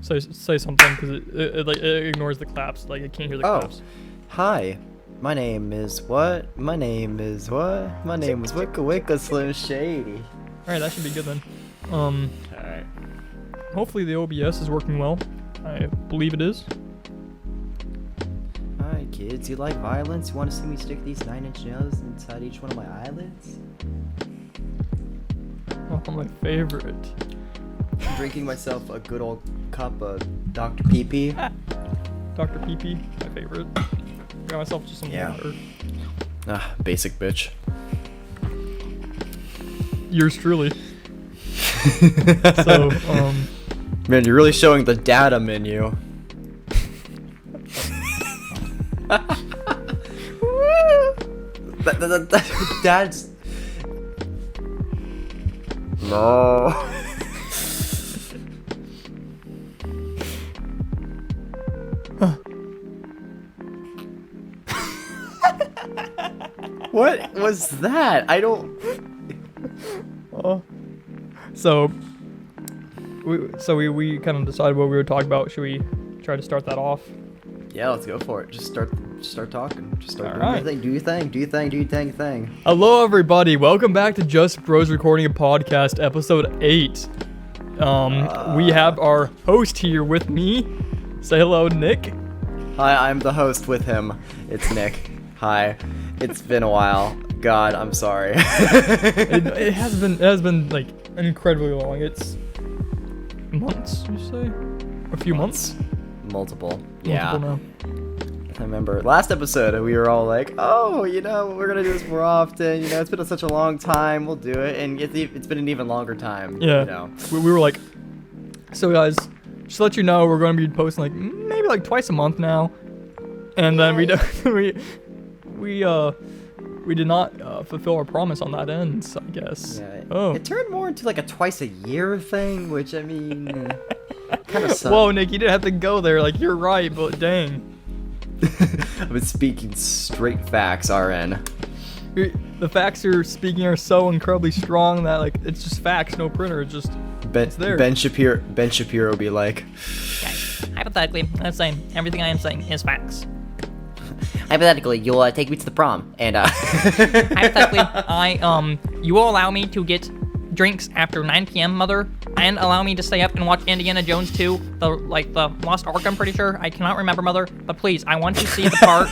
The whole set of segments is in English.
say something because it ignores the claps. Like it can't hear the claps. Hi. My name is what? My name is what? My name is Wicca Wicca Slim Shady. All right, that should be good then. All right. Hopefully the OBS is working well. I believe it is. Alright kids, you like violence? You want to see me stick these 9-inch nails inside each one of my eyelids? Oh, my favorite. I'm drinking myself a good old cup of Dr. Pee-Pee. Dr. Pee-Pee, my favorite. Got myself just some water. Basic bitch. Yours truly. So, Man, you're really showing the datum in you. Dad's... No. What was that? I don't... So we kind of decided what we would talk about. Should we try to start that off? Yeah, let's go for it. Just start talking. Just start doing right. your thing. Do your thing. Do your thing. Do your thing. Hello, everybody. Welcome back to Just Bros Recording a Podcast, episode 8. We have our host here with me. Say hello, Nick. Hi, I'm the host with him. It's Nick. Hi. It's been a while. God, I'm sorry. It has been like incredibly long. It's months, you say? A few months? Multiple. Yeah. Now. I remember last episode we were all like, oh, we're gonna do this more often. It's been such a long time. We'll do it, and it's been an even longer time. Yeah. We were like, so guys, just to let you know, we're going to be posting like maybe like twice a month now, and then we did not fulfill our promise on that end, so I guess. Yeah. Oh. It turned more into like a twice a year thing, which I mean, kind of sucks. Whoa, Nick, you didn't have to go there. Like you're right, but dang. I've been speaking straight facts, RN. The facts you're speaking are so incredibly strong that like it's just facts, no printer. It's just it's there. Ben Shapiro be like, guys, hypothetically, I'm saying everything I am saying is facts. Hypothetically, you'll take me to the prom, and hypothetically, you will allow me to get drinks after 9 p.m., mother, and allow me to stay up and watch Indiana Jones 2, the Lost Ark, I'm pretty sure. I cannot remember, mother, but please, I want to see the part.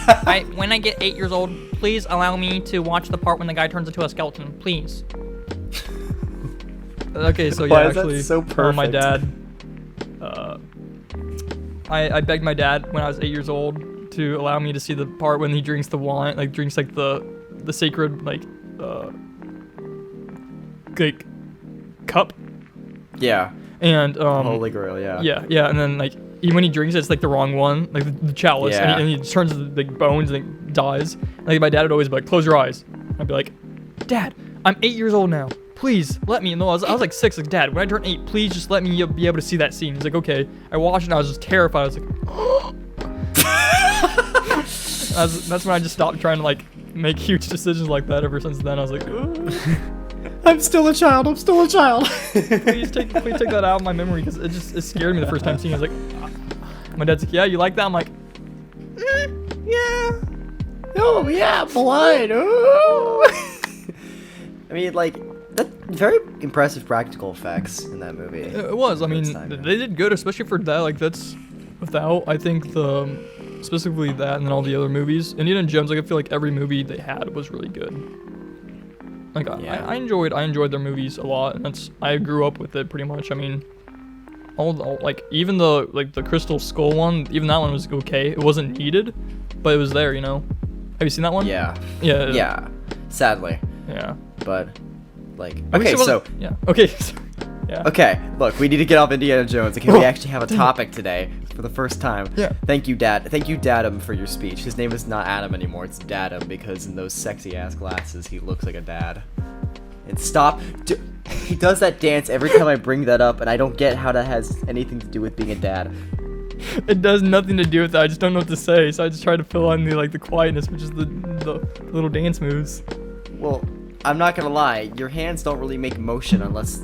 When I get 8 years old, please allow me to watch the part when the guy turns into a skeleton, please. Okay, so yeah, why is actually, that so perfect? My dad, I begged my dad when I was 8 years old to allow me to see the part when he drinks the wine, like drinks like the sacred like cup. Yeah. And Holy Grail, yeah. Yeah, and then like even when he drinks it, it's like the wrong one, like the chalice, Yeah. and he turns to the bones and like, dies. Like my dad would always be like, "Close your eyes." I'd be like, "Dad, I'm 8 years old now. Please let me." No, I was like 6. Like, "Dad, when I turn 8, please just let me be able to see that scene." He's like, "Okay." I watched it and I was just terrified. I was like, that's when I just stopped trying to like make huge decisions like that. Ever since then, I was like, I'm still a child. please take that out of my memory because it scared me the first time seeing it. I was like, my dad's like, "Yeah, you like that?" I'm like, Yeah. Oh, yeah, blood. Ooh. I mean, like, that very impressive practical effects in that movie. it was. I mean, they did good, especially for that. Like, that's without, I think, specifically that and then all the other movies. Indiana Jones, like, I feel like every movie they had was really good. Like, Yeah. I enjoyed their movies a lot, and I grew up with it pretty much. I mean, all like, even the Crystal Skull one, even that one was okay. It wasn't needed, but it was there, Have you seen that one? Yeah. Yeah. Yeah. Sadly. Yeah. But, like, At least okay, it so... wasn't- yeah. Okay. Yeah. Okay, look, we need to get off Indiana Jones. Okay, we actually have a topic today for the first time. Yeah. Thank you, Dad. Thank you, Dadam, for your speech. His name is not Adam anymore. It's Dadam because in those sexy-ass glasses, he looks like a dad. And stop. He does that dance every time I bring that up, and I don't get how that has anything to do with being a dad. It does nothing to do with that. I just don't know what to say, so I just try to fill in the quietness, which is the little dance moves. Well, I'm not gonna lie, your hands don't really make motion unless,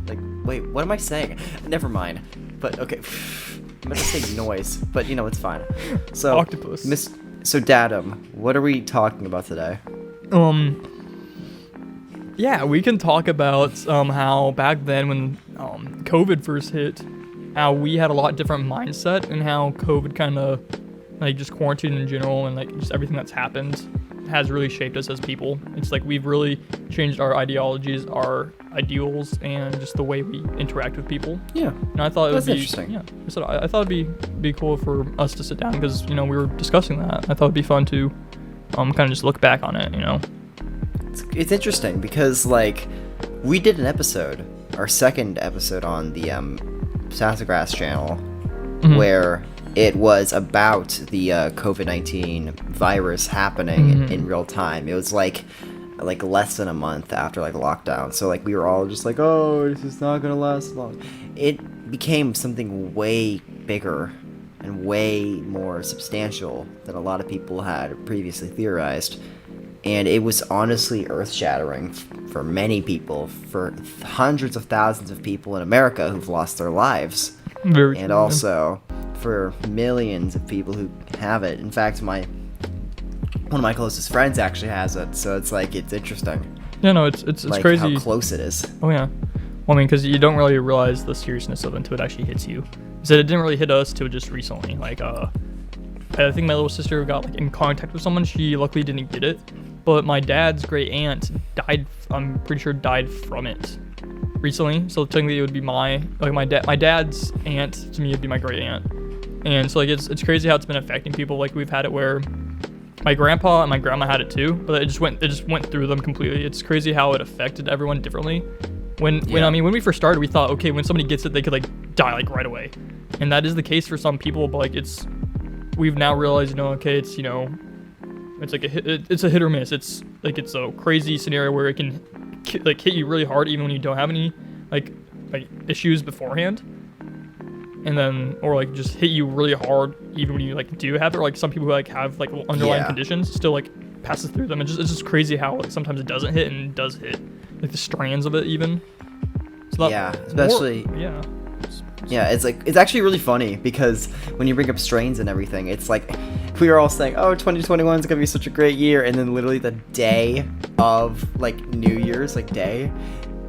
like, wait, what am I saying? Never mind. But okay, I'm gonna say noise, but you know it's fine. So Octopus. So Dadum, what are we talking about today? Yeah, we can talk about how back then when COVID first hit, how we had a lot different mindset and how COVID kind of like just quarantine in general and like just everything that's happened has really shaped us as people. It's like we've really changed our ideologies, our ideals, and just the way we interact with people. Yeah. And I thought it would be interesting. Yeah. So I thought it'd be cool for us to sit down because we were discussing that. I thought it'd be fun to kind of just look back on it. It's interesting because like we did an episode, our second episode on the Sassafras channel, where it was about the COVID-19 virus happening in real time. It was like less than a month after like lockdown. So like we were all just like, oh, this is not gonna last long. It became something way bigger and way more substantial than a lot of people had previously theorized. And it was honestly earth-shattering for many people, for hundreds of thousands of people in America who've lost their lives. Very And true, also for millions of people who have it. In fact, one of my closest friends actually has it, so it's like, it's interesting. Yeah, no, it's Like crazy. how close it is. Oh yeah. Well, I mean, because you don't really realize the seriousness of it until it actually hits you. So it didn't really hit us till just recently. Like, I think my little sister got like in contact with someone. She luckily didn't get it, but my dad's great aunt died. I'm pretty sure died from it recently. So technically, it would be my dad's aunt to me would be my great aunt. And so like it's crazy how it's been affecting people. Like we've had it where my grandpa and my grandma had it too, but it just went through them completely. It's crazy how it affected everyone differently. When we first started, we thought, okay, when somebody gets it, they could like die like right away, and that is the case for some people. But like we've now realized, okay, it's it's like it's a hit or miss. It's like it's a crazy scenario where it can like hit you really hard even when you don't have any like issues beforehand, and then or like just hit you really hard even when you like do have it. Or like some people who like have like underlying conditions still like passes through them. It's just crazy how like, sometimes it doesn't hit and does hit. Like the strands of it even. So Especially it's actually really funny because when you bring up strains and everything, it's like we were all saying, oh, 2021 is gonna be such a great year, and then literally the day of like New Year's day,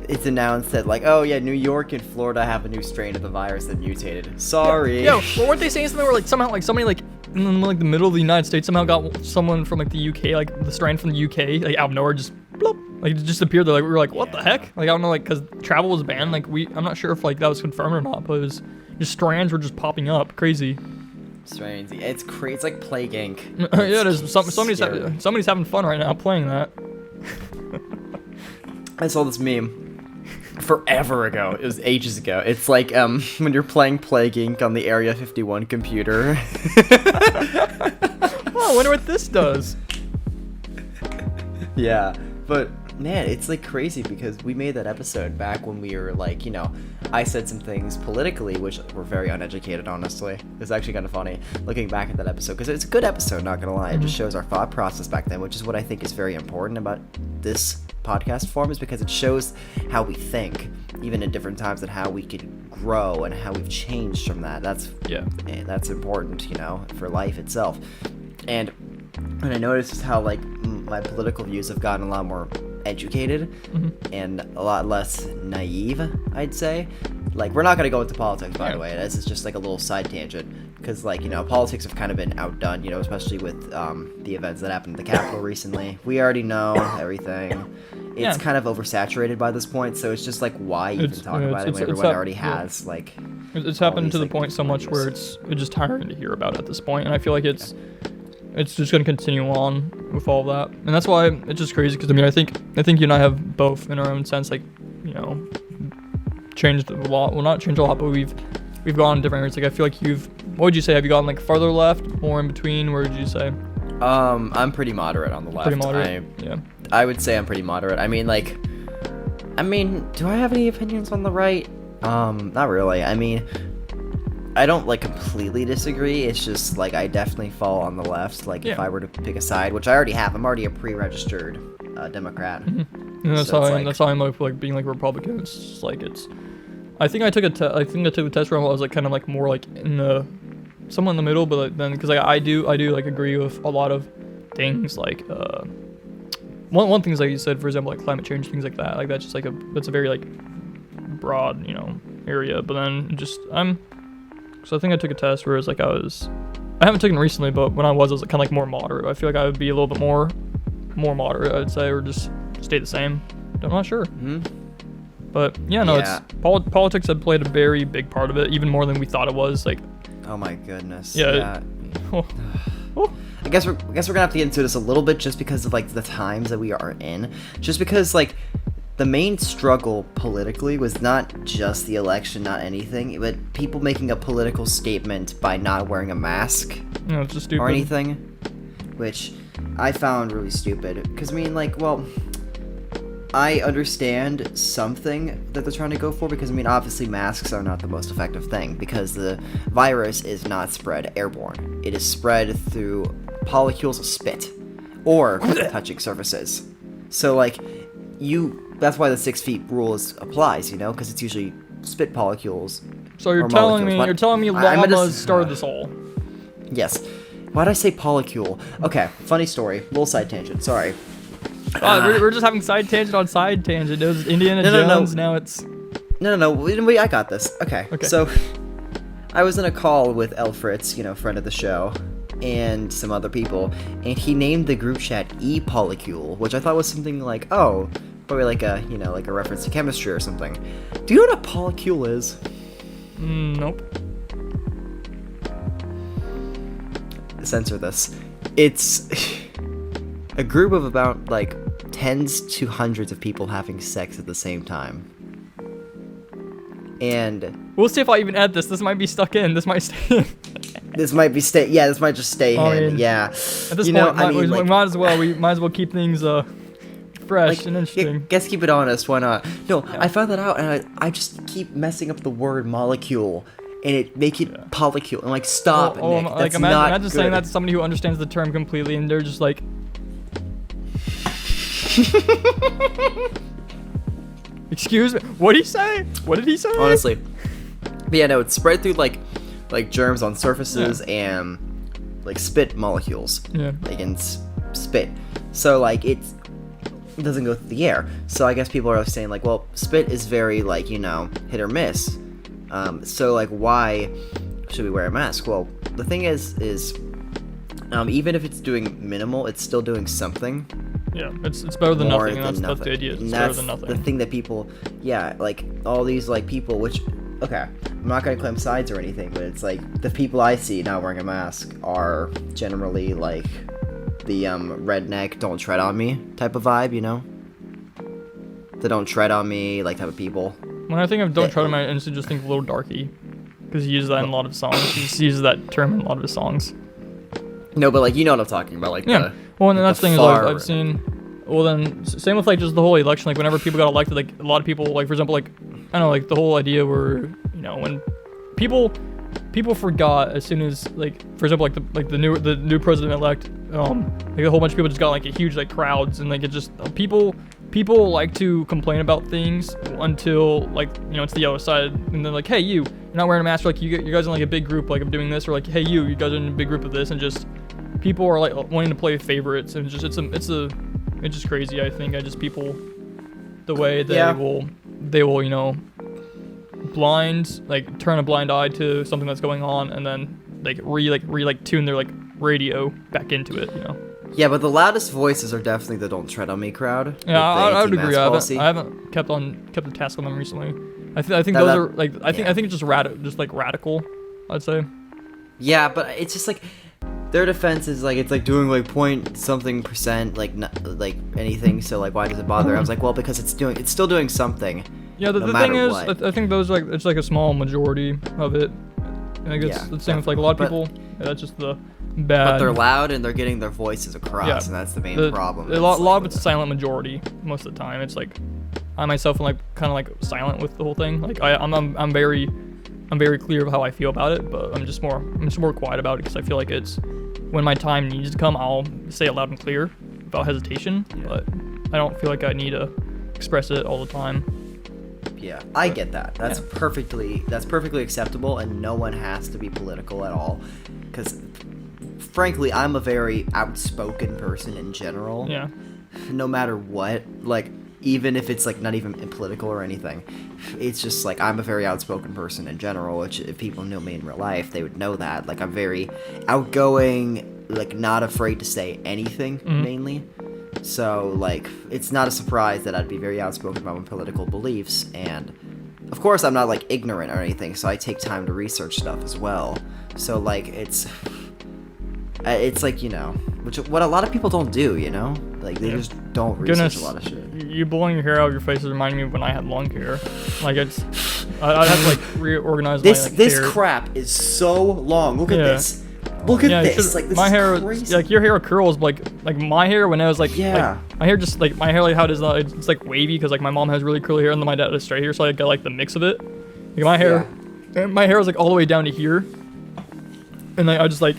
it's announced that like, oh yeah, New York and Florida have a new strain of the virus that mutated. Sorry. Well, weren't they saying something where like somehow like somebody like in like the middle of the United States somehow got someone from like the UK, like the strain from the UK, like out of nowhere just bloop, like it just appeared there. Like we were like, what the heck? Like I don't know, like because travel was banned. Like I'm not sure if like that was confirmed or not, but it was just strands were just popping up, crazy. Strains. It's crazy. It's like Plague Inc. Yeah, it is. Somebody's having fun right now playing that. I saw this meme forever ago. It was ages ago. It's like when you're playing Plague Inc. on the Area 51 computer. Oh, I wonder what this does. Yeah, but man, it's like crazy because we made that episode back when we were like, I said some things politically which were very uneducated, honestly. It's actually kind of funny looking back at that episode because it's a good episode, not gonna lie. It just shows our thought process back then, which is what I think is very important about this podcast form, is because it shows how we think, even in different times, and how we could grow and how we've changed from that. That's important, for life itself. And what I noticed is how like my political views have gotten a lot more educated and a lot less naive, I'd say. Like, we're not going to go into politics, by the way. This is just like a little side tangent because, like, politics have kind of been outdone, especially with the events that happened at the Capitol recently. We already know everything. It's kind of oversaturated by this point, so it's just like, why even talk about it when everyone already has, like... It's happened to the point so much where it's just tiring to hear about at this point, and I feel like it's just going to continue on with all that. And that's why it's just crazy, because, I think you and I have both, in our own sense, like, changed a lot. Well, not changed a lot, but we've gone in different areas. Like, I feel like what would you say? Have you gone, like, farther left, more in between? Where would you say? I'm pretty moderate on the left. Pretty moderate? Yeah. I would say I'm pretty moderate. I mean, do I have any opinions on the right? Not really. I mean, I don't like completely disagree. It's just like I definitely fall on the left. Like if I were to pick a side, which I already have, I'm already a pre-registered Democrat. And that's how I'm like being like Republican. It's just like I think I took the test where I was like kind of like more like in the somewhat in the middle, but like, then because like I do like agree with a lot of things like one thing is like you said, for example, like climate change, things like that. Like that's just like that's a very like broad, you know, area. But then so I think I took a test where it's like I haven't taken it recently, but when I was kind of like more moderate. I feel like I would be a little bit more moderate, I'd say, or just stay the same. I'm not sure. Mm-hmm. But yeah, no, Yeah. it's politics had played a very big part of it, even more than we thought it was. Like, Oh my goodness. Yeah. oh, I guess we're gonna have to get into this a little bit just because of like the times that we are in. Just because like the main struggle politically was not just the election, not anything, but people making a political statement by not wearing a mask no, it's just stupid. or anything, which I found really stupid. Because I mean, like, well, I understand something that they're trying to go for, because I mean, obviously masks are not the most effective thing, because the virus is not spread airborne. It is spread through polycules of spit or touching surfaces. So like that's why the 6 feet rule applies, you know, because it's usually spit polycules. So you're or telling me molecules. I meant to llamas started this all? Yes. Why'd I say polycule? Okay, funny story. Little side tangent. Sorry. We're just having side tangent on side tangent. It was Indiana No. Jones. Now it's No. Wait, I got this. Okay. Okay. So, I was in a call with El Fritz, you know, friend of the show, and some other people, and he named the group chat E-Polycule, which I thought was something like, oh, probably like a, you know, like a reference to chemistry or something. Do you know what a polycule is? nope. Censor this. It's a group of about like tens to hundreds of people having sex at the same time. And We'll see if I even add this. This might be stuck in. This might stay in. this might be this might just stay I in. mean, Yeah. At this You point, know, I mean, we like, might as well keep things fresh like, and interesting. guess keep it honest, why not? No, I found that out, and I just keep messing up the word molecule, and it make it polycule. I'm like, stop, Nick. like That's imagine, not imagine good. saying that to somebody who understands the term completely, and they're just like, "Excuse me, what did he say? What did he say?" Honestly. But yeah, no, it's spread through like germs on surfaces and like spit molecules. Yeah. Like in spit. So like it doesn't go through the air. So I guess people are saying like, well, spit is very like, you know, hit or miss. So like why should we wear a mask? Well, the thing is even if it's doing minimal, it's still doing something. Yeah, it's better than More nothing. And than that's the nothing. idea. It's And better that's than nothing. the thing that people, yeah, like all these like people, which, okay, I'm not gonna claim sides or anything, but it's like the people I see not wearing a mask are generally like the redneck, don't tread on me type of vibe, you know? The don't tread on me like type of people. When I think of "Don't Tread on My," I instantly just think of Lil Darky, because he uses that in a lot of songs. He just uses that term in a lot of his songs. No, but like you know what I'm talking about, like Yeah. Well, and then like that's the thing is I've seen. Well, then same with like just the whole election. Like whenever people got elected, like a lot of people, like for example, like I don't know, like the whole idea where you know when people forgot as soon as like for example like the new president elect, like a whole bunch of people just got like a huge like crowds, and like it just people like to complain about things until like you know it's the other side, and then like, hey, you're not wearing a mask, or, like you guys are in like a big group like of doing this, or like, hey, you guys are in a big group of this, and just people are like wanting to play favorites, and just it's just crazy. I think people the way they will you know turn a blind eye to something that's going on, and then like tune their like radio back into it, you know. Yeah, but the loudest voices are definitely the "Don't Tread on Me" crowd. Yeah, I would agree. Policy. I haven't kept the task on them recently. I think No, those that- are like I think it's just radical, I'd say. Yeah, but it's just like their defense is like it's like doing like point something percent like like anything. So like why does it bother? I was like, well, because it's still doing something. Yeah, the no thing matter is, what. I think those it's like a small majority of it. I think it's Yeah, the same with like a lot of but- people. Yeah, that's just the bad. But they're loud and they're getting their voices across, Yeah, and that's the main problem. A lot of it's a silent majority most of the time. It's like I myself am like kind of like silent with the whole thing. Like I'm very clear of how I feel about it, but I'm just more quiet about it because I feel like it's when my time needs to come, I'll say it loud and clear without hesitation. But I don't feel like I need to express it all the time. Yeah, I get that. That's perfectly acceptable, and no one has to be political at all. Because, frankly, I'm a very outspoken person in general. Yeah. No matter what, like, even if it's like not even political or anything, it's just like I'm a very outspoken person in general. Which if people knew me in real life, they would know that. Like I'm very outgoing, like not afraid to say anything mainly. So, like, it's not a surprise that I'd be very outspoken about my political beliefs, and, of course, I'm not, like, ignorant or anything, so I take time to research stuff as well. So, like, it's like, you know, what a lot of people don't do, you know? Like, they just don't research a lot of shit. You blowing your hair out of your face is reminding me of when I had long hair. Like, I'd have to, like, reorganize my, like, This hair. crap is so long. Look at this. Look at this. Like, this my is hair, crazy. like your hair curls, like my hair when I was like, Yeah. like, my hair just like my hair like how it is, it's like wavy because like my mom has really curly hair and then my dad has straight hair, so I got like the mix of it. Like my hair, my hair was like all the way down to here, and like I just like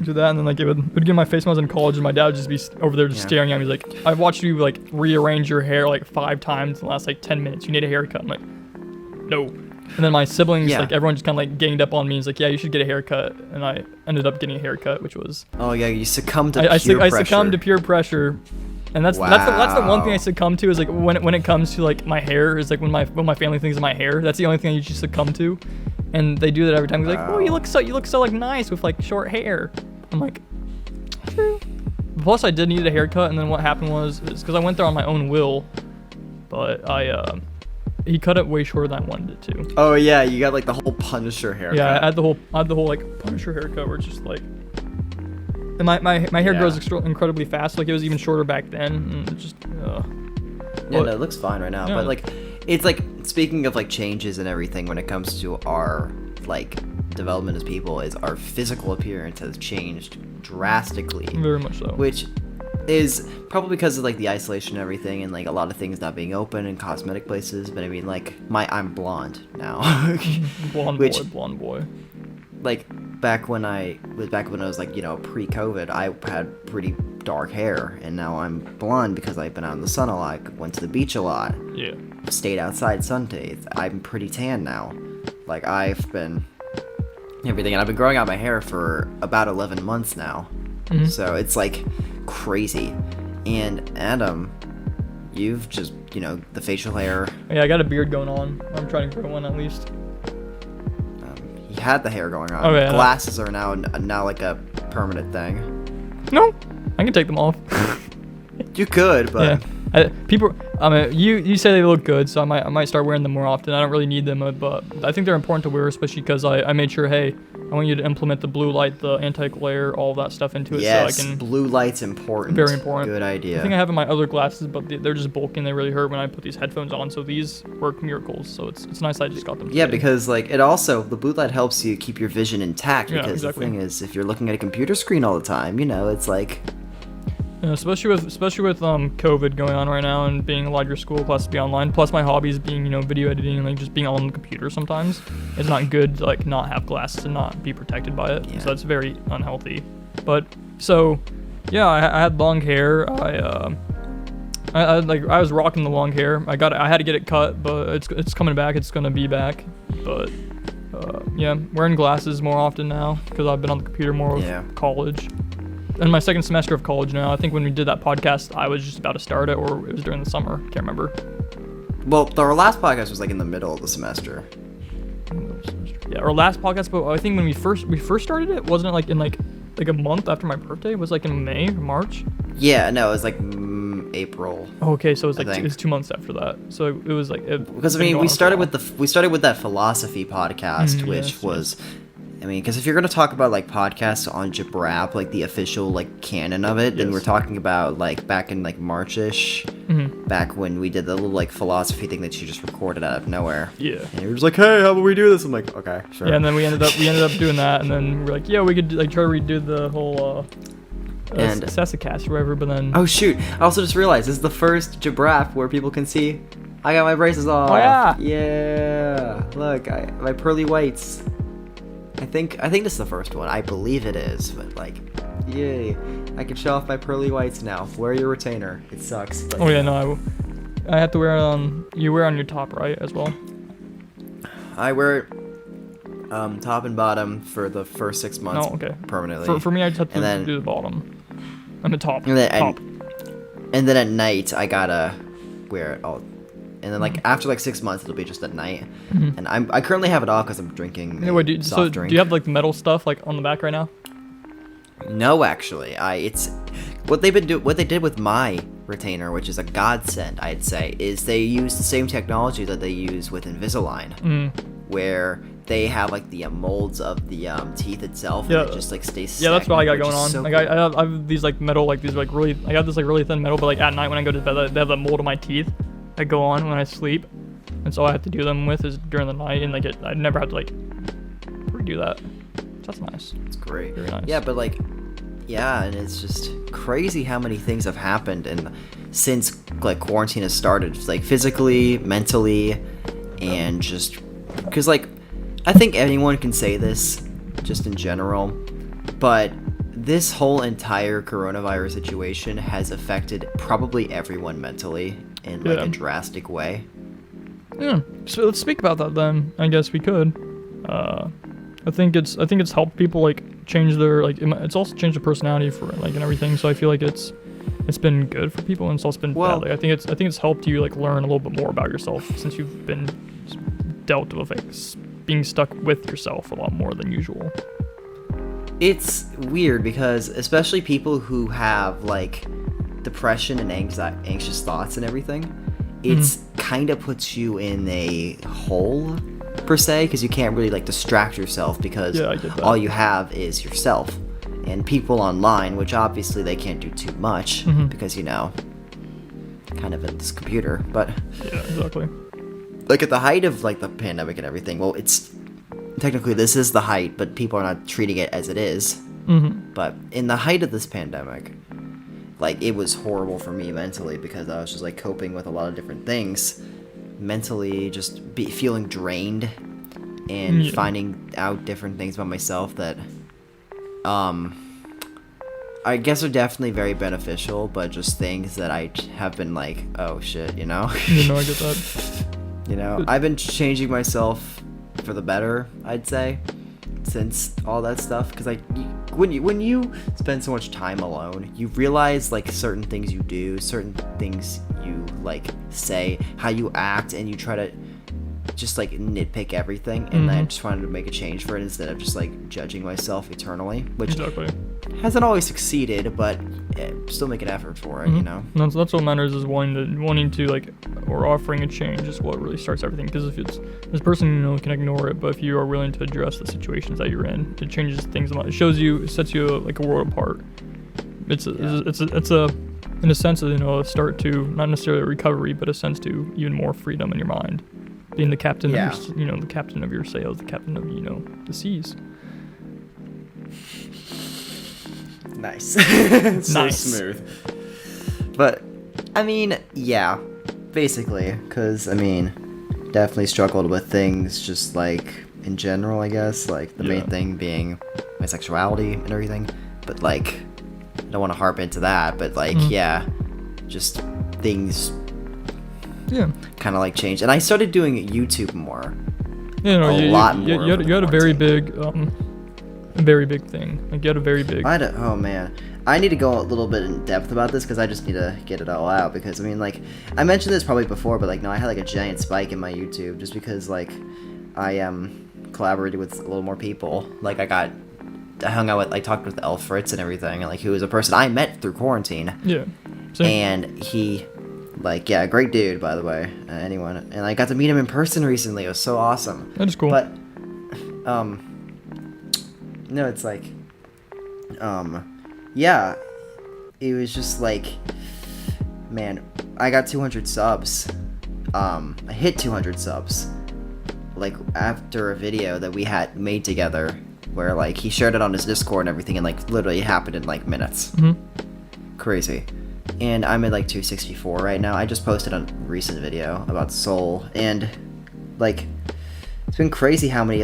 do that, and then like it would get in my face when I was in college, and my dad would just be over there just staring at me. He's like, I've watched you like rearrange your hair like 5 times in the last like 10 minutes. You need a haircut. I'm like, no. And then my siblings, like everyone just kind of like ganged up on me. He's like, yeah, you should get a haircut. And I ended up getting a haircut, which was... Oh yeah, you succumbed to I peer pressure. I succumbed to peer pressure. And that's the one thing I succumb to is like when it comes to like my hair is like when my family thinks of my hair, that's the only thing I usually succumb to. And they do that every time. They're like, oh, you look so like nice with like short hair. I'm like, true. Plus I did need a haircut, and then what happened was because I went there on my own will, but he cut it way shorter than I wanted it to. Oh yeah, you got like the whole Punisher haircut. Yeah, I had the whole like Punisher haircut where it's just like, and my hair grows incredibly fast. Like it was even shorter back then, and it just. Yeah, no, it looks fine right now. Yeah. But like, it's like speaking of like changes and everything when it comes to our like development as people, is our physical appearance has changed drastically. Very much so. Which is probably because of like the isolation and everything, and like a lot of things not being open in cosmetic places. But I mean, like I'm blonde now. blonde boy. Like back when I was like, you know, pre-COVID, I had pretty dark hair, and now I'm blonde because I've been out in the sun a lot, went to the beach a lot, stayed outside Sundays. I'm pretty tan now. Like I've been everything, and I've been growing out my hair for about 11 months now. So it's like crazy. And Adam, you've just, you know, the facial hair. Yeah, I got a beard going on. I'm trying to grow one at least. He had the hair going on. Oh, yeah. Glasses are now like a permanent thing. No, I can take them off. You could, but people. I mean, you say they look good, so I might start wearing them more often. I don't really need them, but I think they're important to wear, especially because I made sure, hey, I want you to implement the blue light, the anti-glare, all that stuff into it. Yes, so I can. Blue light's important. Very important. Good idea. I think I have in my other glasses, but they're just bulky and they really hurt when I put these headphones on. So these work miracles. So it's nice I just got them today. Yeah, because like the blue light helps you keep your vision intact. Yeah, Because exactly. the thing is, if you're looking at a computer screen all the time, you know, it's like. Yeah, especially with COVID going on right now and being a lot of your school classes be online. Plus my hobbies being, you know, video editing and like just being on the computer sometimes. It's not good to like not have glasses and not be protected by it. Yeah. So that's very unhealthy. But so yeah, I had long hair. I was rocking the long hair. I had to get it cut, but it's coming back. It's gonna be back. But yeah, wearing glasses more often now because I've been on the computer more with college. In my second semester of college now. I think when we did that podcast, I was just about to start it, or it was during the summer. Can't remember. Well, our last podcast was like in the middle of the semester. Yeah, our last podcast, but I think when we first started it, wasn't it like in like a month after my birthday? It was like in May or March? Yeah, no, it was like April. Oh, okay, so it was like it was 2 months after that. So it was like because I mean we started with that philosophy podcast, which was. I mean, because if you're going to talk about, like, podcasts on Jabrap, like, the official, like, canon of it, then we're talking about, like, back in, like, March-ish, back when we did the little, like, philosophy thing that you just recorded out of nowhere. Yeah. And you were just like, hey, how about we do this? I'm like, okay, sure. Yeah, and then we ended up doing that, and then we're like, yeah, we could, like, try to redo the whole, Sessacast or whatever, but then... Oh, shoot. I also just realized, this is the first Jabrap where people can see I got my braces off. Oh, yeah. Yeah. Look, my pearly whites. I think this is the first one. I believe it is, but like, yay! I can show off my pearly whites now. Wear your retainer. It sucks. But oh yeah, no, I have to wear it on you wear on your top, right, as well? I wear it top and bottom for the first 6 months. No, okay. Permanently. For me, I just have to And then- do the bottom and the top. And then, top. and then at night, I gotta wear it all. And then after 6 months, it'll be just at night. And I currently have it off because I'm drinking Yeah, wait, soft so drink. do you have like the metal stuff like on the back right now? No, actually, it's what they did with my retainer, which is a godsend, I'd say, is they use the same technology that they use with Invisalign, where they have like the molds of the teeth itself, and it just like stays. Yeah, that's what I got going on. So Like I have these like metal, like these like really, I got this like really thin metal, but like at night when I go to bed, they have the mold of my teeth that go on when I sleep, and so all I have to do them with is during the night, and like I never have to like redo that. So that's nice. it's great. Very nice. Yeah, but yeah, and it's just crazy how many things have happened and since quarantine has started, like physically, mentally, and just because I think anyone can say this just in general, but this whole entire coronavirus situation has affected probably everyone mentally in a drastic way. Yeah. So let's speak about that then. I guess we could. I think it's helped people change their it's also changed their personality for and everything. So I feel like it's been good for people, and it's also been bad. I think it's helped you learn a little bit more about yourself since you've been dealt with being stuck with yourself a lot more than usual. It's weird because especially people who have depression and anxious thoughts and everything, it's kind of puts you in a hole per se, because you can't really distract yourself because all you have is yourself and people online, which obviously they can't do too much because kind of in this computer. But yeah, exactly. At the height of the pandemic and everything, well, it's technically this is the height, but people are not treating it as it is. But in the height of this pandemic, it was horrible for me mentally because I was just coping with a lot of different things, mentally just feeling drained and finding out different things about myself that I guess are definitely very beneficial, but just things that I have been oh shit, I get that. I've been changing myself for the better, I'd say, since all that stuff, because when you spend so much time alone, you realize certain things you do, certain things you say, how you act, and you try to just nitpick everything, and I just wanted to make a change for it instead of just judging myself eternally, which hasn't always succeeded, but still make an effort for it, That's what matters, is wanting to or offering a change is what really starts everything. Because if it's this person can ignore it, but if you are willing to address the situations that you're in, it changes things a lot. It sets you a world apart. It's a in a sense a start to not necessarily a recovery, but a sense to even more freedom in your mind. Being the captain of your, the captain of your sails, the captain of the seas. Nice. So smooth. But I mean, yeah, basically, because definitely struggled with things just in general, I guess, the main thing being my sexuality and everything, but I don't want to harp into that, but just things kind of changed, and I started doing YouTube more. You had a very quarantine. big thing. You had a very big. Oh man, I need to go a little bit in depth about this because I just need to get it all out. Because I mentioned this probably before, but no, I had a giant spike in my YouTube just because I collaborated with a little more people. I hung out with, talked with Elf Fritz and everything, and who was a person I met through quarantine. Yeah. Same. And he. Great dude, by the way, anyone. And I got to meet him in person recently. It was so awesome. That is cool. But, no, it's yeah, it was just man, I got 200 subs. I hit 200 subs, after a video that we had made together, where, he shared it on his Discord and everything, and, literally happened in, minutes. Crazy. And I'm at 264 right now. I just posted a recent video about Soul, and it's been crazy how many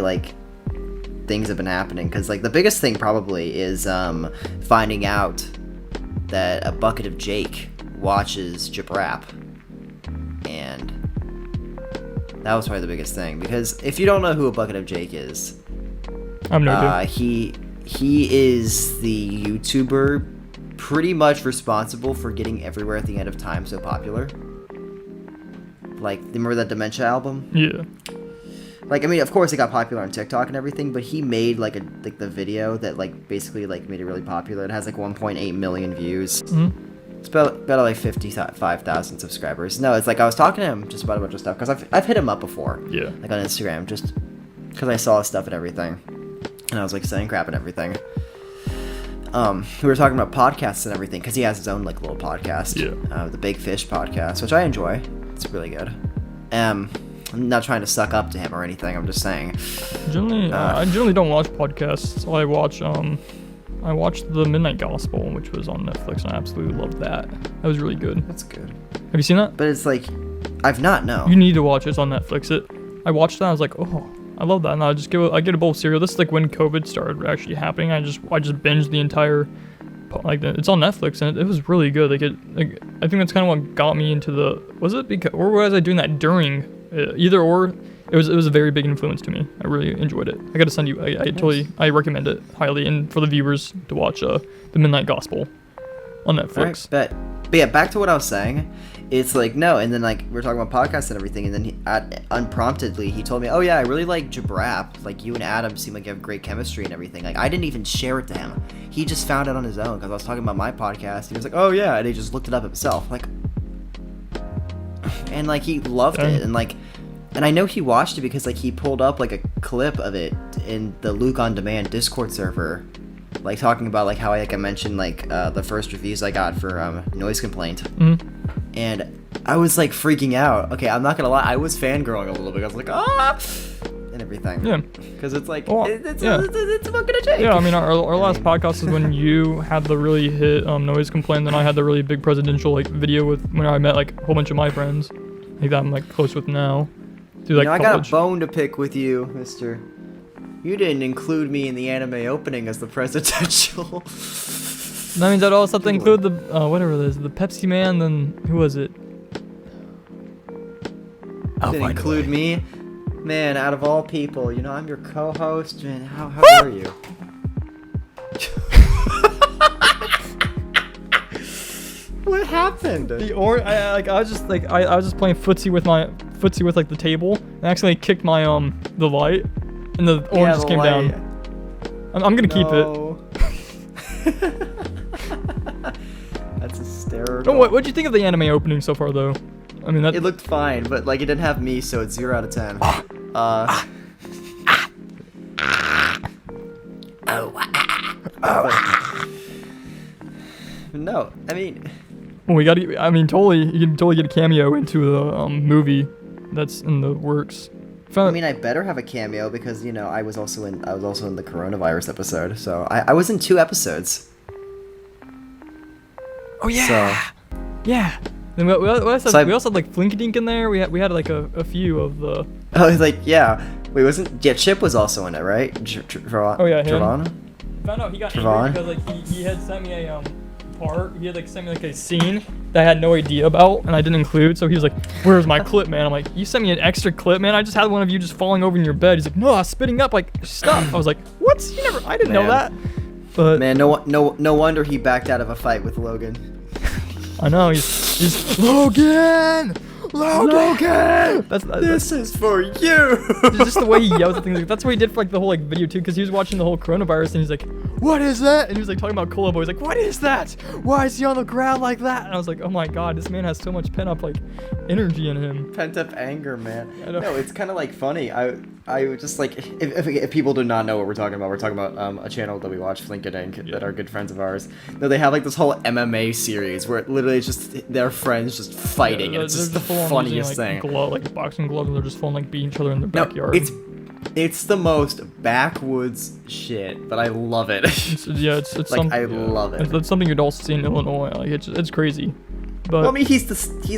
things have been happening. Because the biggest thing probably is finding out that a bucket of Jake watches Jibrap, and That was probably the biggest thing, because if you don't know who A Bucket of Jake is, I'm no idea. he is the YouTuber pretty much responsible for getting Everywhere at the End of Time so popular. Like, remember that Dementia album? Yeah. Like, I mean, of course it got popular on TikTok and everything, but he made like the video that like basically like made it really popular. It has like 1.8 million views. It's about like 55,000 subscribers. No, it's like I was talking to him just about a bunch of stuff because I've hit him up before. Yeah. Like on Instagram, just because I saw his stuff and everything, and I was like saying crap and everything. We were talking about podcasts and everything because he has his own like little podcast. Yeah. The Big Fish podcast, which I enjoy. It's really good. I'm not trying to suck up to him or anything. I'm just saying. Generally, I generally don't watch podcasts. I watched The Midnight Gospel, which was on Netflix, and I absolutely loved that. That was really good. That's good. Have you seen that? But it's like, I've not, no. You need to watch it. It's on Netflix. I watched that. I was like, oh, I love that. And I get a bowl of cereal. This is like when COVID started actually happening. I just binged the entire, it's on Netflix, and it was really good. I think that's kind of what got me into or was I doing that during? Either or. It was a very big influence to me. I really enjoyed it. I gotta send you. I recommend it highly, and for the viewers to watch The Midnight Gospel on Netflix. Right, but yeah, back to what I was saying. It's like no, and then like we're talking about podcasts and everything, and then unpromptedly he told me, "Oh yeah, I really like Jabrap. Like you and Adam seem like you have great chemistry and everything." Like I didn't even share it to him. He just found it on his own because I was talking about my podcast. He was like, "Oh yeah," and he just looked it up himself. Like, and like he loved it, and like. And I know he watched it because like he pulled up like a clip of it in the Luke on Demand Discord server, like talking about like how I mentioned like the first reviews I got for Noise Complaint, and I was like freaking out. Okay, I'm not gonna lie, I was fangirling a little bit. I was like and everything. Yeah, because it's like it's a fucking Jake. Yeah, I mean our last podcast is when you had the really hit Noise Complaint, then I had the really big presidential like video with when I met like a whole bunch of my friends, like that I'm like close with now. Through, like, I got a bone to pick with you, mister. You didn't include me in the anime opening as the presidential. That means I'd also have to include the, whatever it is, the Pepsi Man, then, who was it? Didn't include me? Man, out of all people, you know, I'm your co-host, man, how dare you? What happened? I was just playing footsie with like the table, and accidentally kicked my the light, and the orange just came down. I'm gonna keep it. That's hysterical. No, what'd you think of the anime opening so far, though? I mean, it looked fine, but like it didn't have me, so it's 0 out of 10. No, I mean. Well, totally. You can totally get a cameo into the movie that's in the works. I mean, I better have a cameo because you know I was also in the coronavirus episode, so I was in 2 episodes. Oh yeah. So, yeah. Then we also had like Flinkadink in there. We had like a few of the. Oh, it's like yeah. Wait, wasn't Chip was also in it, right? Oh yeah, him. Trevon? Found out he got angry because like he had sent me a part. He had like sent me like a scene that I had no idea about and I didn't include. So he was like, "Where's my clip, man?" I'm like, "You sent me an extra clip, man. I just had one of you just falling over in your bed." He's like, "No, I was spitting up like stuff." I was like, "What? I didn't know that." But man, no wonder he backed out of a fight with Logan. I know he's Logan. This is for you. Just the way he yells at things. Like, that's what he did for like the whole like video too, because he was watching the whole coronavirus and he's like, "What is that?" And he was like talking about Colombo. He's like, "What is that? Why is he on the ground like that?" And I was like, "Oh my god, this man has so much pent up like energy in him." Pent up anger, man. No, it's kind of like funny. I would just like if people do not know what we're talking about a channel that we watch, Flinkadink, that are good friends of ours. No, they have like this whole MMA series where it literally is just their friends just fighting, and it's just the funniest thing. Like boxing gloves, and they're just full like beating each other in their backyard. It's the most backwoods shit, but I love it. It's like I love it. It's something you'd also see in Illinois. Like it's crazy. But well, I mean, he's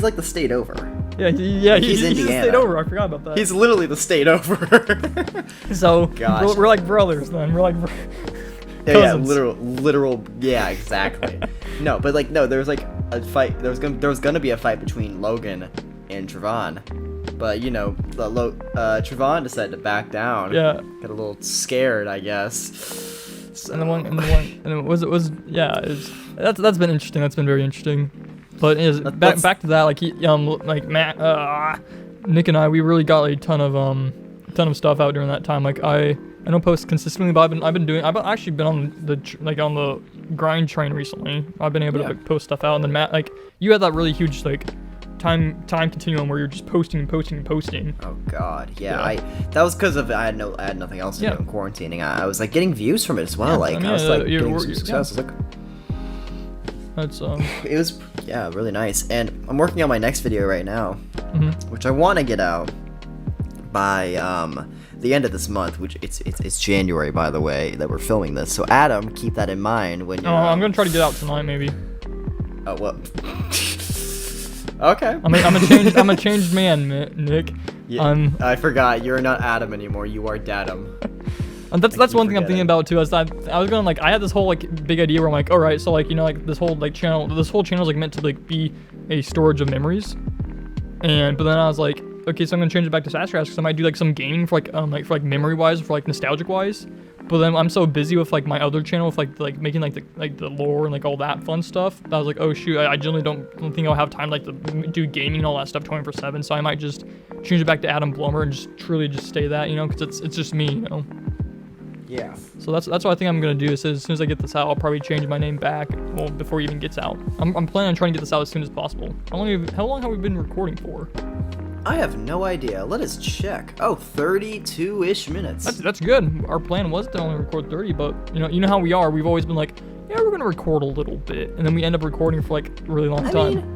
like the state over. Yeah, he's the state over. I forgot about that. He's literally the state over. So we're like brothers then. We're like cousins. literal. Yeah, exactly. No, but like no, there was like a fight. There was gonna be a fight between Logan and Trevon, But you know, Trevon decided to back down. Yeah. Got a little scared, I guess. So. That's been interesting. That's been very interesting. But back to that, like Nick and I, we really got a ton of stuff out during that time. Like I don't post consistently, but I've actually been on the grind train recently. I've been able to like, post stuff out, and then Matt, like you had that really huge like time continuum where you're just posting. Oh God, yeah. That was because I had nothing else to do in quarantining. I was like getting views from it as well. I was like getting some success. Yeah. That's It was really nice, and I'm working on my next video right now, which I want to get out by the end of this month, which it's January, by the way, that we're filming this. So Adam, keep that in mind when you're. I'm gonna try to get out tonight, maybe. Oh what? Okay. I'm a changed man, Nick. Yeah, I forgot. You're not Adam anymore. You are Dadum. And that's one thing I'm thinking about too. Is I was going like I had this whole like big idea where I'm like, all right, so like you know like this whole channel is like meant to like be a storage of memories, but then I was like, okay, so I'm gonna change it back to Sastrash because I might do like some gaming for like memory wise, for like nostalgic wise. But then I'm so busy with like my other channel with like making like the lore and like all that fun stuff that I was like, oh shoot, I generally don't think I'll have time like to do gaming and all that stuff 24/7. So I might just change it back to Adam Blummer and just truly just stay that, you know, because it's just me, you know. Yeah. So that's what I think I'm gonna do. Is as soon as I get this out, I'll probably change my name back. Well, before it even gets out. I'm planning on trying to get this out as soon as possible. How long have we been recording for? I have no idea. Let us check. Oh, 32-ish minutes. That's good. Our plan was to only record 30, but you know how we are. We've always been like, yeah, we're gonna record a little bit, and then we end up recording for like a really long time.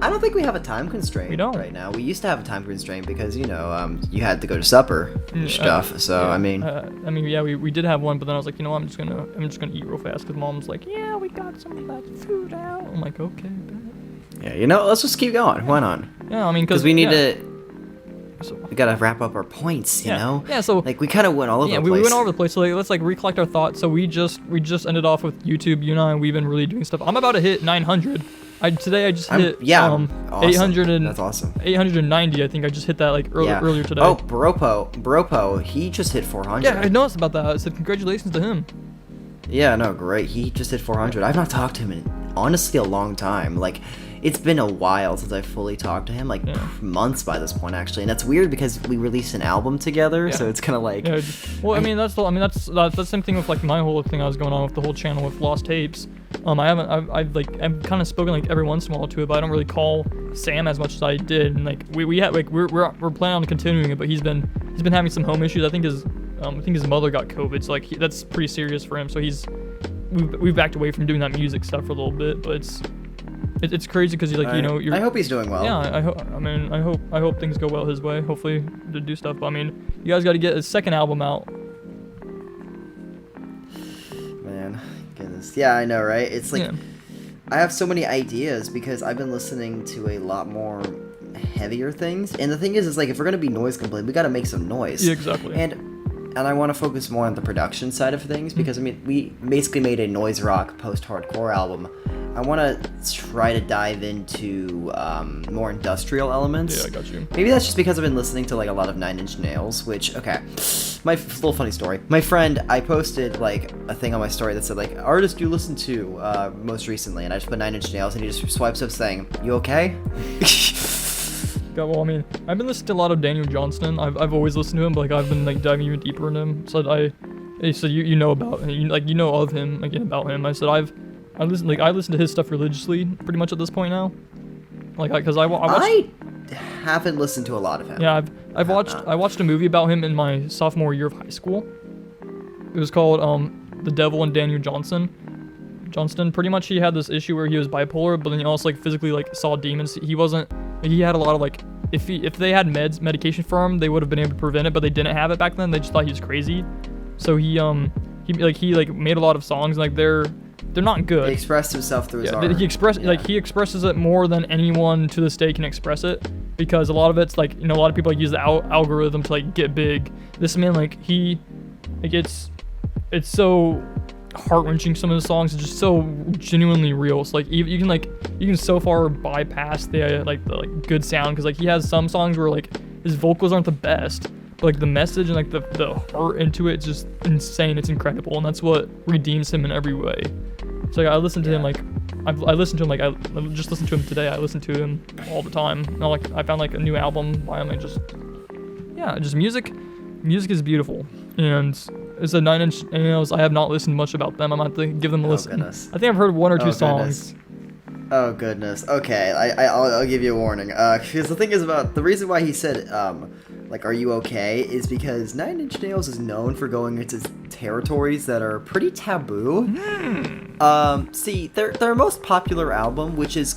I don't think we have a time constraint right now. We used to have a time constraint because you had to go to supper and stuff. So yeah. We did have one, but then I was like, you know, I'm just gonna eat real fast because Mom's like, yeah, we got some of that food out. I'm like, okay. Yeah, let's just keep going. Why not? Yeah, I mean, because we need to. We gotta wrap up our points, you know. Yeah. So like we kind of went all over the place. Yeah, we went all over the place. So let's like recollect our thoughts. So we just ended off with YouTube. You and I, we've been really doing stuff. I'm about to hit 900. Today I just hit 800 and that's awesome. 890. I think I just hit that like earlier today. Oh, Bropo, he just hit 400. Yeah, I noticed about that. I said congratulations to him. Yeah, no, great. He just hit 400. I've not talked to him in honestly a long time. Like, it's been a while since I fully talked to him, like months by this point actually, and that's weird because we released an album together, so it's kind of like. Yeah, well, I mean that's the same thing with like my whole thing I was going on with the whole channel with Lost Tapes. I've kind of spoken like every once in a while to it, but I don't really call Sam as much as I did, and like we're planning on continuing it, but he's been having some home issues. I think his mother got COVID, so like that's pretty serious for him. So we've backed away from doing that music stuff for a little bit, but it's crazy because he's like, I hope he's doing well. Yeah, I hope things go well his way. Hopefully to do stuff. But I mean, you guys got to get his second album out. Man, goodness. Yeah, I know, right? It's like I have so many ideas because I've been listening to a lot more heavier things, and the thing is like if we're gonna be noise complaint, we got to make some noise. Yeah, exactly. And I want to focus more on the production side of things because I mean we basically made a noise rock post-hardcore album. I want to try to dive into more industrial elements. Yeah, I got you. Maybe that's just because I've been listening to like a lot of Nine Inch Nails, which my little funny story. My friend, I posted like a thing on my story that said like artist you listen to most recently, and I just put Nine Inch Nails, and he just swipes up saying, "You okay?" Yeah, well, I mean, I've been listening to a lot of Daniel Johnston. I've always listened to him, but like I've been like diving even deeper in him. So you know about him, you know of him, again about him. I said I listen to his stuff religiously, pretty much at this point now. Like, because I watched. I haven't listened to a lot of him. Yeah, I watched a movie about him in my sophomore year of high school. It was called The Devil and Daniel Johnston. Pretty much he had this issue where he was bipolar, but then he also like physically like saw demons. He had a lot of like if they had medication for him, they would have been able to prevent it, but they didn't have it back then. They just thought he was crazy. So he made a lot of songs, and like they're not good. He expressed himself through his art. He expresses it more than anyone to this day can express it, because a lot of it's like, a lot of people like use the algorithm to like get big. This man, like it's so heart-wrenching. Some of the songs are just so genuinely real. So like you can so far bypass the good sound, because like he has some songs where like his vocals aren't the best, but like the message and like the heart into it's just insane. It's incredible, and that's what redeems him in every way. So like, I listen to him like I listened to him like I just listened to him today. I listen to him all the time. And I found like a new album by him. Just music is beautiful, and it's a 9 Inch Nails. I have not listened much about them. I'm going to have to give them a listen. Goodness. I think I've heard one or two Goodness. songs. Oh goodness. Okay, I'll give you a warning. Because the thing is about the reason why he said like, are you okay, is because 9 Inch Nails is known for going into territories that are pretty taboo. See, their most popular album, which is,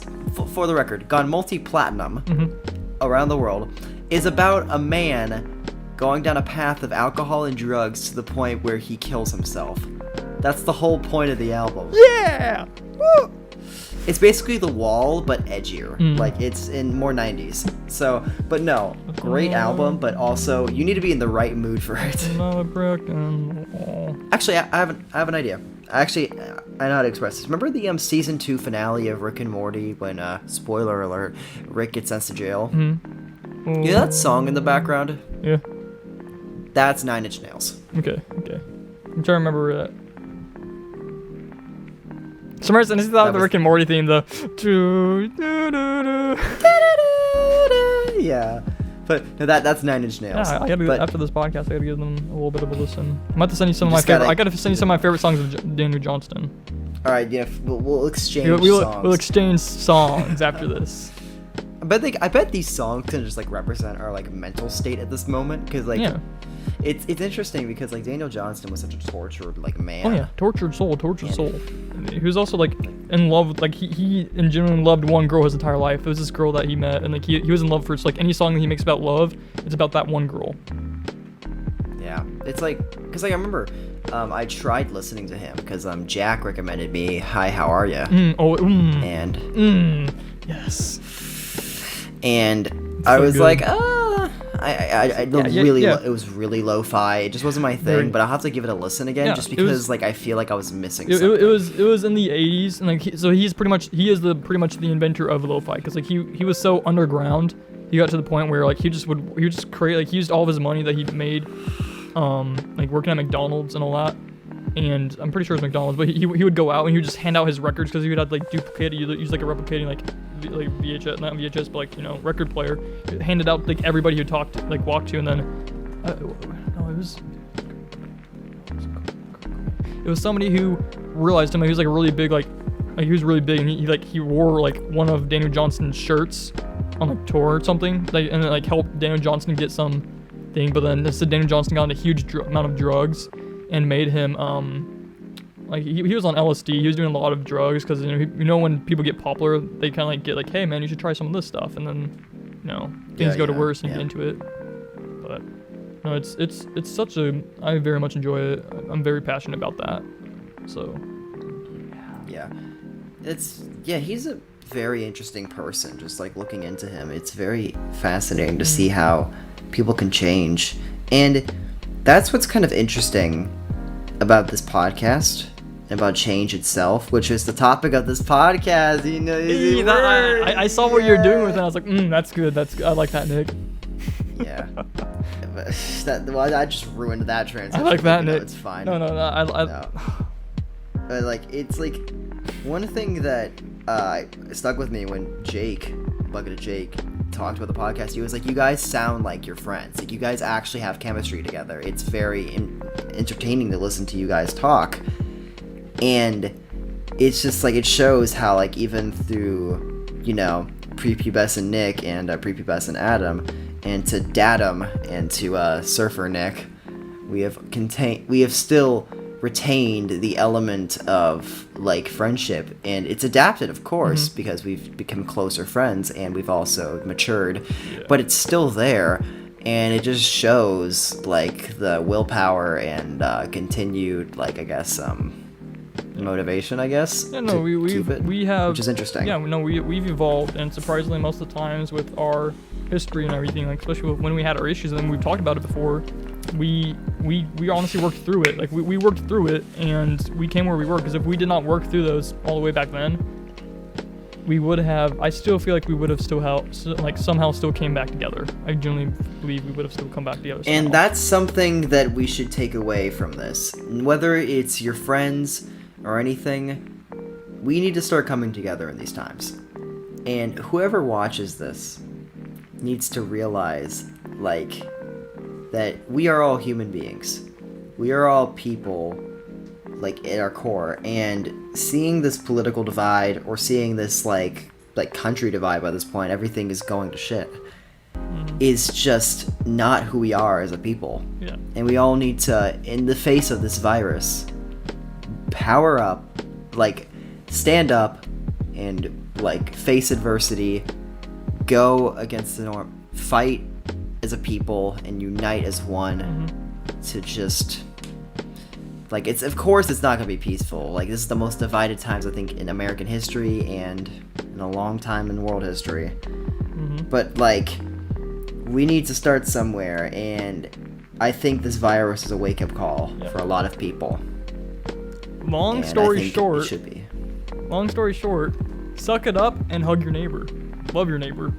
for the record, gone multi-platinum around the world, is about a man going down a path of alcohol and drugs to the point where he kills himself. That's the whole point of the album. Yeah! Woo! It's basically The Wall, but edgier. Like, it's in more 90s. So, but no, great album, but also, you need to be in the right mood for it. Another brick in the wall. Actually, I have an idea. Actually, I know how to express this. Remember the season 2 finale of Rick and Morty when, spoiler alert, Rick gets sent to jail? You know that song in the background? Yeah. That's 9 Inch Nails. Okay. I'm trying to remember that. For some reason, I just thought of the Rick and Morty theme, the yeah. But no, that's 9 Inch Nails. Yeah, I gotta after this podcast. I gotta give them a little bit of a listen. I'm about to send you some of my favorite. I gotta send you some of my favorite songs of Daniel Johnston. All right, yeah, we'll exchange songs. We'll exchange songs after this. I bet these songs can just like represent our like mental state at this moment, because like it's interesting because like Daniel Johnston was such a tortured like man. Oh yeah, tortured soul. He was also like in love with, like he genuinely loved one girl his entire life. It was this girl that he met, and like he was in love for, like any song that he makes about love, it's about that one girl. Yeah, it's like, because like I remember I tried listening to him because Jack recommended me Hi, How Are Ya? Yes. And So I was good. like, it was really lo-fi. It just wasn't my thing, but I'll have to give it a listen again, just because like I feel like I was missing something. It was in the 80s, and like he is pretty much the inventor of lo-fi, because like he was so underground. He got to the point where like he would just create, like he used all of his money that he made like working at McDonald's and all that. And I'm pretty sure it's McDonald's, but he would go out and he would just hand out his records, because he would have like duplicated, use like a replicating like VHS, not VHS, but like, you know, record player. Handed out like everybody who walked to, and then it was somebody who realized him. He was like a really big like he was really big, and he wore like one of Daniel Johnston's shirts on like tour or something, like, and it like helped Daniel Johnston get some thing. But then instead, Daniel Johnston got into a huge amount of drugs and made him like he was on LSD. He was doing a lot of drugs, because you know when people get popular, they kind of like get like, hey man, you should try some of this stuff, and then things go to worse and you get into it. But no, it's such a, I very much enjoy it. I'm very passionate about that. So he's a very interesting person. Just like looking into him, it's very fascinating to see how people can change, and that's what's kind of interesting about this podcast, about change itself, which is the topic of this podcast. You know, I saw what you're doing with it. I was like, that's good. I like that, Nick. Yeah. I just ruined that transition. I like that, Nick. It's fine. No. No. But like, it's like one thing that stuck with me when Bucket of Jake, talked about the podcast. He was like, you guys sound like you're friends. Like, you guys actually have chemistry together. It's very entertaining to listen to you guys talk. And it's just like, it shows how like even through, you know, prepubescent Nick and prepubescent Adam, and to Datum and to Surfer Nick, we have still retained the element of like friendship, and it's adapted, of course, because we've become closer friends and we've also matured, but it's still there, and it just shows like the willpower and continued, like, I guess motivation, I guess. Yeah, no, we have, which is interesting. Yeah, no, we've evolved, and surprisingly, most of the times with our history and everything, like especially when we had our issues, and we've talked about it before, we honestly worked through it. Like we worked through it, and we came where we were, because if we did not work through those all the way back then, we would have. I still feel like we would have somehow still came back together. I genuinely believe we would have still come back together. Somehow. And that's something that we should take away from this. Whether it's your friends or anything, we need to start coming together in these times. And whoever watches this needs to realize, like, that we are all human beings. We are all people, like, at our core. And seeing this political divide, or seeing this, like country divide by this point, everything is going to shit, is just not who we are as a people. Yeah. And we all need to, in the face of this virus, power up, like, stand up and, like, face adversity, go against the norm, fight as a people, and unite as one to just, like, it's, of course it's not going to be peaceful. Like, this is the most divided times, I think, in American history and in a long time in world history. But, like, we need to start somewhere, and I think this virus is a wake-up call for a lot of people. Long And story I think short. it should be. Long story short, suck it up and hug your neighbor. Love your neighbor.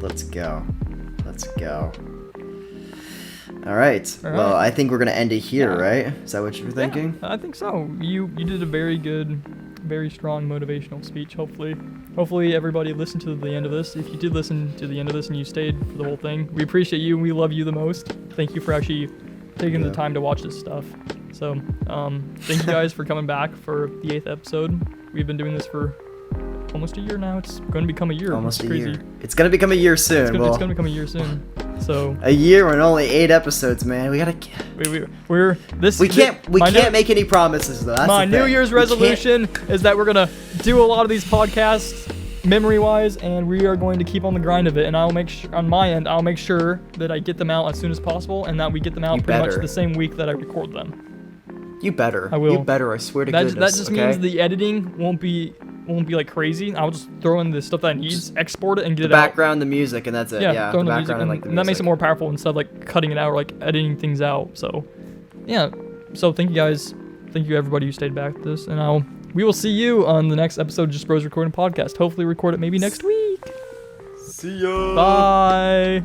Let's go. All right. Well, I think we're gonna end it here, right? Is that what you were thinking? Yeah, I think so. You did a very good, very strong motivational speech. Hopefully everybody listened to the end of this. If you did listen to the end of this and you stayed for the whole thing, we appreciate you and we love you the most. Thank you for actually taking the time to watch this stuff. So, thank you guys for coming back for the 8th episode. We've been doing this for almost a year now. It's going to become a year. Almost it's a crazy. year. It's gonna become a year soon. It's going to become a year soon. So a year and only 8 episodes, man. We gotta. we can't make any promises though. That's my the New thing. Year's We can't- resolution is that we're gonna do a lot of these podcasts memory-wise, and we are going to keep on the grind of it. And I'll make sure on my end, I'll make sure that I get them out as soon as possible, and that we get them out You pretty much better. the same week that I record them. You better. I will. You better. I swear to That goodness. just okay? means the editing won't be like crazy. I'll just throw in the stuff that I need, export it, and get the it out. background, the music, and that's it. Yeah, throw the in the music, background and like the and music. that makes it more powerful instead of like cutting it out or like editing things out. So, yeah. So thank you guys. Thank you everybody who stayed back with this, and we will see you on the next episode of Just Bros Recording Podcast. Hopefully record it maybe next week. See ya. Bye.